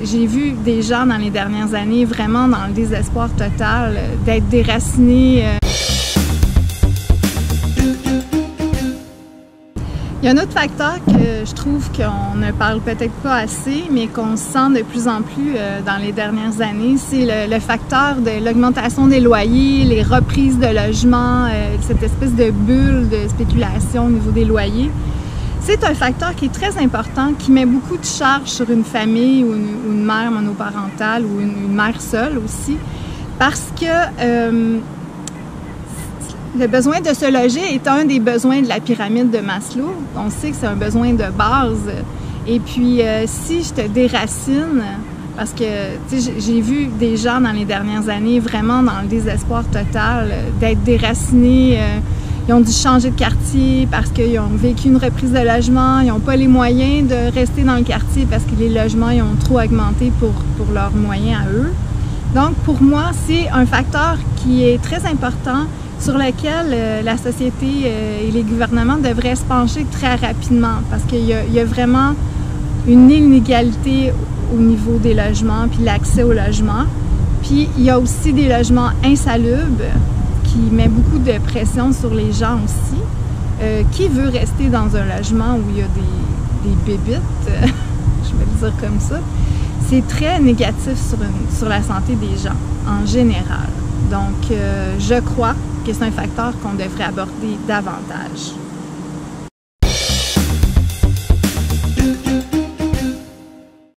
j'ai vu des gens dans les dernières années vraiment dans le désespoir total, d'être déracinés. Il y a un autre facteur que je trouve qu'on ne parle peut-être pas assez, mais qu'on sent de plus en plus dans les dernières années, c'est le facteur de l'augmentation des loyers, les reprises de logements, cette espèce de bulle de spéculation au niveau des loyers. C'est un facteur qui est très important, qui met beaucoup de charges sur une famille ou une mère monoparentale ou une mère seule aussi, parce que le besoin de se loger est un des besoins de la pyramide de Maslow. On sait que c'est un besoin de base. Et puis, si je te déracine, parce que j'ai vu des gens dans les dernières années vraiment dans le désespoir total, d'être déracinés. Ils ont dû changer de quartier parce qu'ils ont vécu une reprise de logement. Ils n'ont pas les moyens de rester dans le quartier parce que les logements ils ont trop augmenté pour leurs moyens à eux. Donc, pour moi, c'est un facteur qui est très important sur lequel la société et les gouvernements devraient se pencher très rapidement parce qu'il y a vraiment une inégalité au niveau des logements puis l'accès au logement. Puis, il y a aussi des logements insalubres qui met beaucoup de pression sur les gens aussi. Qui veut rester dans un logement où il y a des bébites, je vais le dire comme ça, c'est très négatif sur la santé des gens en général. Donc, je crois que c'est un facteur qu'on devrait aborder davantage.